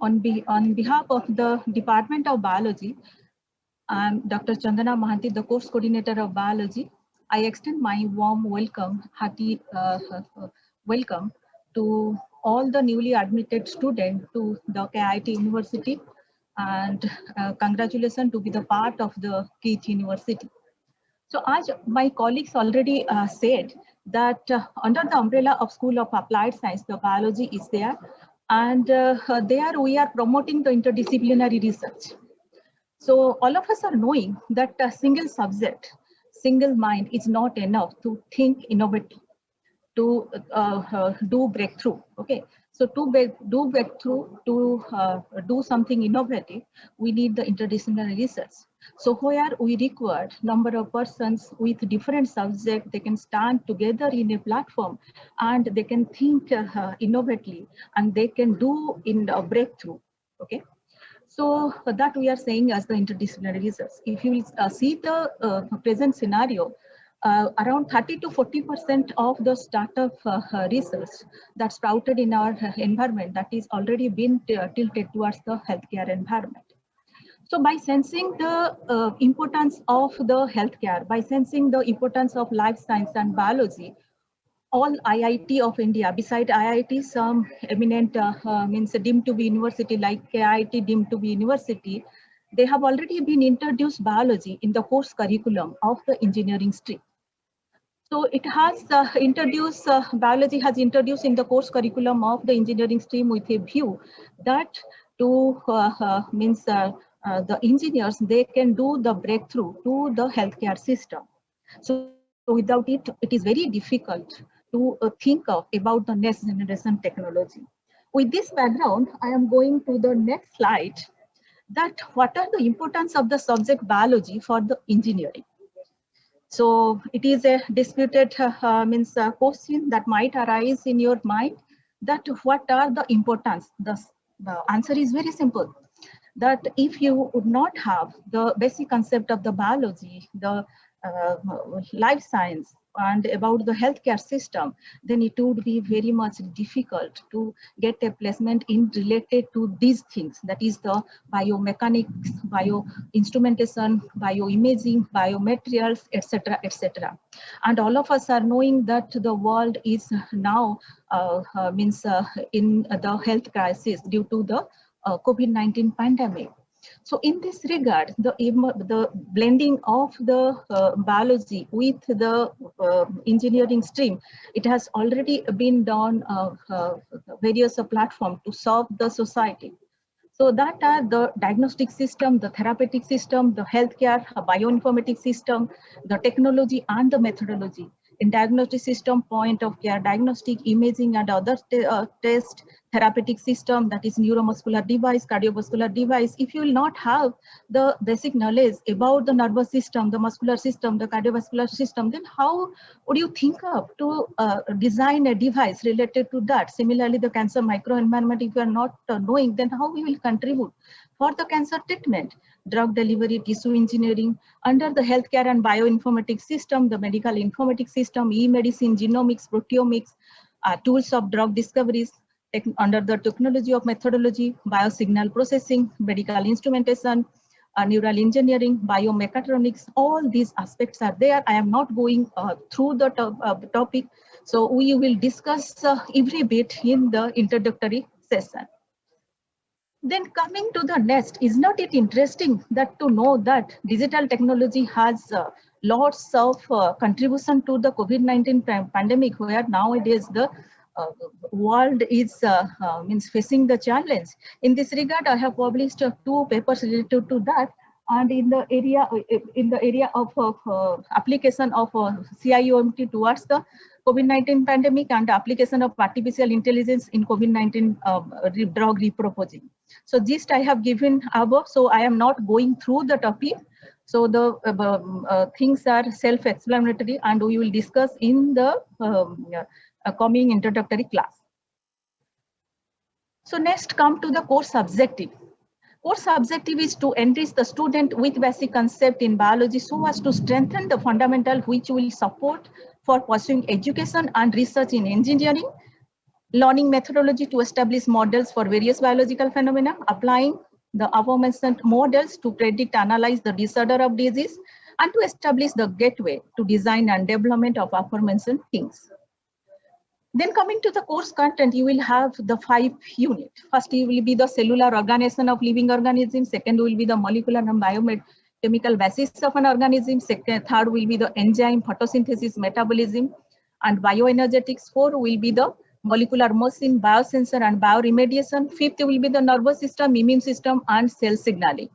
on behalf of the Department of Biology, I'm Dr. Chandana Mahanti, the course coordinator of biology. I extend my warm welcome, hearty welcome to all the newly admitted students to the KIT University, and congratulations to be the part of the KIT University. So as my colleagues already said that under the umbrella of School of Applied Science, the biology is there, and there we are promoting the interdisciplinary research. So all of us are knowing that a single subject, single mind is not enough to think innovative, to do breakthrough. Okay, so to do breakthrough, to do something innovative, we need the interdisciplinary research. So where we require number of persons with different subjects, they can stand together in a platform and they can think innovatively, and they can do in a breakthrough. Okay. So that we are saying as the interdisciplinary research. If you will see the present scenario, around 30 to 40% of the startup research that's sprouted in our environment, that is already been tilted towards the healthcare environment. So by sensing the importance of the healthcare, by sensing the importance of life science and biology, all IIT of India, beside IIT, some eminent means deemed to be university like KIT deemed to be university, they have already been introduced biology in the course curriculum of the engineering stream. So it has introduced, biology has introduced in the course curriculum of the engineering stream with a view that to the engineers, they can do the breakthrough to the healthcare system. So without it, it is very difficult to think of about the next generation technology. With this background, I am going to the next slide, that what are the importance of the subject biology for the engineering. So it is a disputed question that might arise in your mind, that what are the importance? The answer is very simple, that if you would not have the basic concept of the biology, the life science, and about the healthcare system, then it would be very much difficult to get a placement in related to these things. That is the biomechanics, bioinstrumentation, bioimaging, biomaterials, etc., etc. And all of us are knowing that the world is now in the health crisis due to the COVID-19 pandemic. So in this regard, the blending of the biology with the engineering stream, it has already been done various platforms to serve the society. So that are the diagnostic system, the therapeutic system, the healthcare, bioinformatics system, the technology and the methodology. In diagnostic system, point of care, diagnostic, imaging and other test, therapeutic system, that is neuromuscular device, cardiovascular device. If you will not have the basic knowledge about the nervous system, the muscular system, the cardiovascular system, then how would you think of to design a device related to that? Similarly, the cancer microenvironment, if you are not knowing, then how we will contribute for the cancer treatment? Drug delivery, tissue engineering, under the healthcare and bioinformatics system, the medical informatics system, e-medicine, genomics, proteomics, tools of drug discoveries, under the technology of methodology, biosignal processing, medical instrumentation, neural engineering, biomechatronics, all these aspects are there. I am not going through the topic, so we will discuss every bit in the introductory session. Then coming to the next, is not it interesting that to know that digital technology has lots of contribution to the COVID-19 pandemic, where nowadays the world is facing the challenge. In this regard, I have published 2 papers related to that, and in the area of application of CIOMT towards the COVID-19 pandemic and application of artificial intelligence in COVID-19 drug reproposing. So gist I have given above, so I am not going through the topic. So the things are self-explanatory, and we will discuss in the coming introductory class. So next come to the course objective. Course objective is to enrich the student with basic concept in biology so as to strengthen the fundamental which will support for pursuing education and research in engineering. learning methodology to establish models for various biological phenomena, applying the aforementioned models to predict, analyze the disorder of disease, and to establish the gateway to design and development of aforementioned things. Then coming to the course content, you will have the 5 units. First, you will be the cellular organization of living organisms. Second will be the molecular and biochemical basis of an organism. Third will be the enzyme, photosynthesis, metabolism, and bioenergetics. 4 will be the molecular machine, biosensor, and bioremediation. 5th will be the nervous system, immune system, and cell signaling.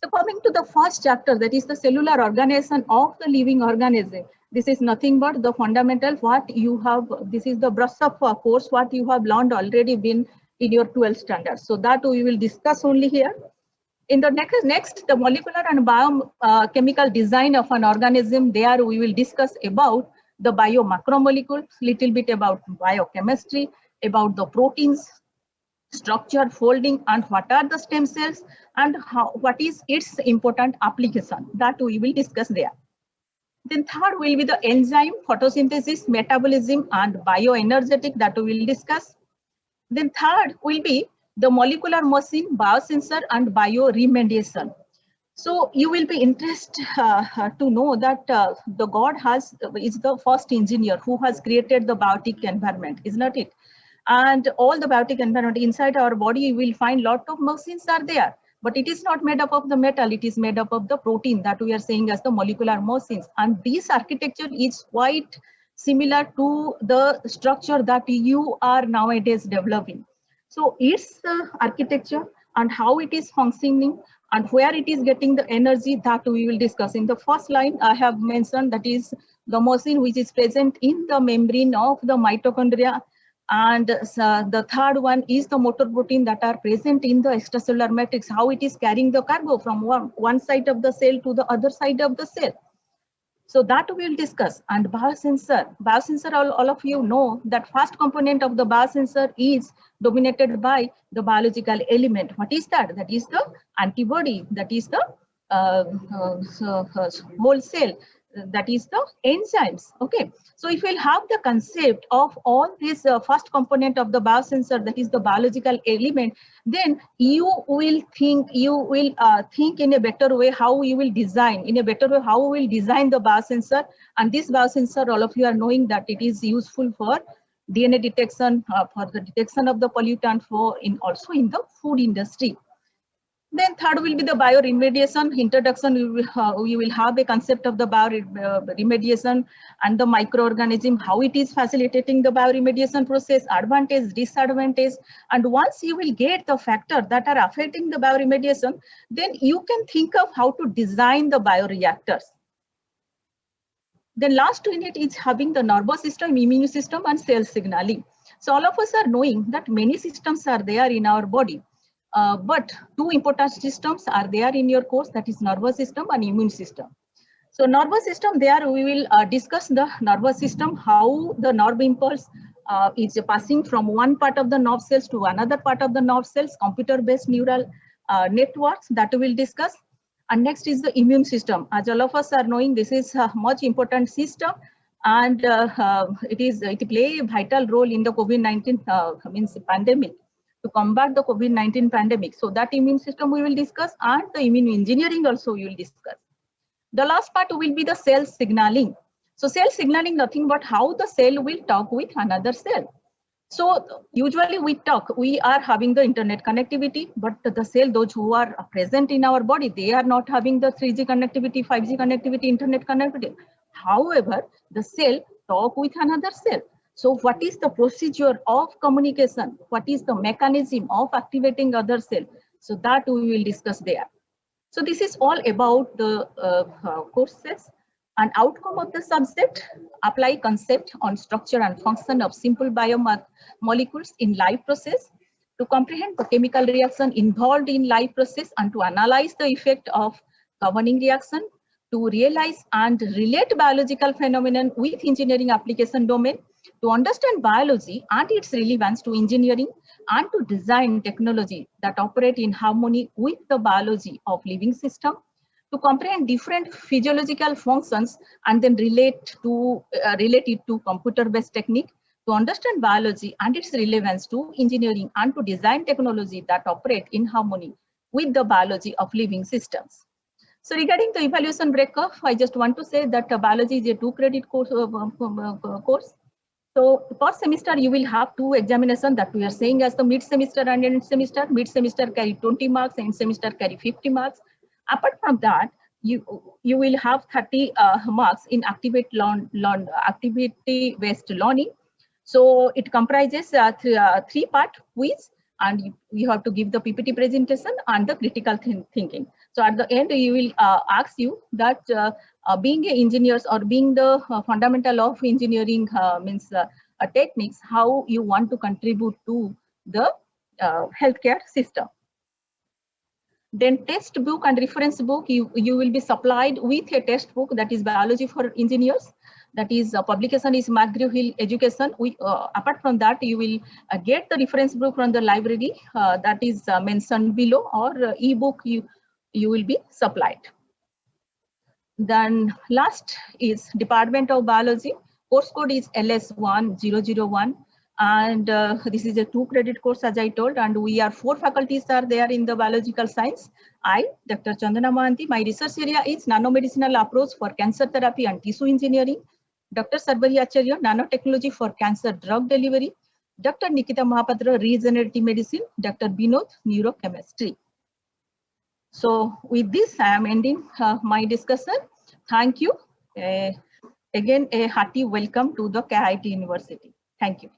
So coming to the first chapter, that is the cellular organization of the living organism. This is nothing but the fundamental what you have, this is the brush up course what you have learned already been in your 12th standard. So that we will discuss only here. In the next the molecular and biochemical design of an organism, there we will discuss about the biomacromolecules, little bit about biochemistry, about the proteins, structure, folding, and what are the stem cells, and what is its important application, that we will discuss there. Then third will be the enzyme, photosynthesis, metabolism, and bioenergetic, that we will discuss. Then third will be the molecular machine, biosensor, and bioremediation. So you will be interested to know that the God is the first engineer who has created the biotic environment, is not it? And all the biotic environment inside our body, you will find lot of machines are there, but it is not made up of the metal, it is made up of the protein that we are saying as the molecular machines. And this architecture is quite similar to the structure that you are nowadays developing. So its architecture and how it is functioning and where it is getting the energy, that we will discuss. In the first line, I have mentioned that is the machine which is present in the membrane of the mitochondria. And the third one is the motor protein that are present in the extracellular matrix, how it is carrying the cargo from one side of the cell to the other side of the cell. So that we will discuss. And biosensor, all of you know that first component of the biosensor is dominated by the biological element. What is that? That is the antibody, that is the whole cell, that is the enzymes. Okay, so if we'll have the concept of all this first component of the biosensor, that is the biological element, then you will think in a better way how you will design, in a better way how we will design the biosensor. And this biosensor, all of you are knowing that it is useful for DNA detection, for the detection of the pollutant, also in the food industry. Then third will be the bioremediation introduction. We will have a concept of the bioremediation and the microorganism, how it is facilitating the bioremediation process, advantage, disadvantage. And once you will get the factors that are affecting the bioremediation, then you can think of how to design the bioreactors. Then last unit is having the nervous system, immune system, and cell signaling. So all of us are knowing that many systems are there in our body. But two important systems are there in your course, that is nervous system and immune system. So nervous system, there we will discuss the nervous system, how the nerve impulse is passing from one part of the nerve cells to another part of the nerve cells, computer-based neural networks, that we will discuss. And next is the immune system. As all of us are knowing, this is a much important system, and it play a vital role in the COVID-19 pandemic, to combat the COVID-19 pandemic. So that immune system we will discuss, and the immune engineering also we will discuss. The last part will be the cell signaling. So cell signaling, nothing but how the cell will talk with another cell. So usually we are having the internet connectivity, but the cell, those who are present in our body, they are not having the 3G connectivity, 5G connectivity, internet connectivity. However, the cell talk with another cell. So what is the procedure of communication? What is the mechanism of activating other cell? So that we will discuss there. So this is all about the courses. An outcome of the subject: apply concept on structure and function of simple biomolecules in live process, to comprehend the chemical reaction involved in live process and to analyze the effect of governing reaction, to realize and relate biological phenomenon with engineering application domain, to understand biology and its relevance to engineering, and to design technology that operate in harmony with the biology of living system, to comprehend different physiological functions and then relate it to computer-based technique, to understand biology and its relevance to engineering and to design technology that operate in harmony with the biology of living systems. So regarding the evaluation breakup, I just want to say that biology is a 2-credit course. So per semester, you will have 2 examinations that we are saying as the mid semester and end semester. Mid semester carry 20 marks, end semester carry 50 marks. Apart from that, you will have 30 marks in activity-based learning. So it comprises 3-part quiz, and you have to give the PPT presentation and the critical thinking. So at the end, you will ask you that being engineers or being the fundamental of engineering means techniques, how you want to contribute to the healthcare system. Then textbook and reference book, you will be supplied with a textbook that is biology for engineers. That is publication is McGraw-Hill Education. Apart from that, you will get the reference book from the library that is mentioned below, or ebook you will be supplied. Then last is Department of Biology. Course code is LS1001. And this is a 2-credit course, as I told, and we are 4 faculties are there in the biological science. I, Dr. Chandana Mohanty, my research area is nanomedicinal approach for cancer therapy and tissue engineering. Dr. Sarbari Acharya, nanotechnology for cancer drug delivery. Dr. Nikita Mahapatra, regenerative medicine. Dr. Binod, neurochemistry. So with this, I am ending my discussion. Thank you. Again, a hearty welcome to the KIT University. Thank you.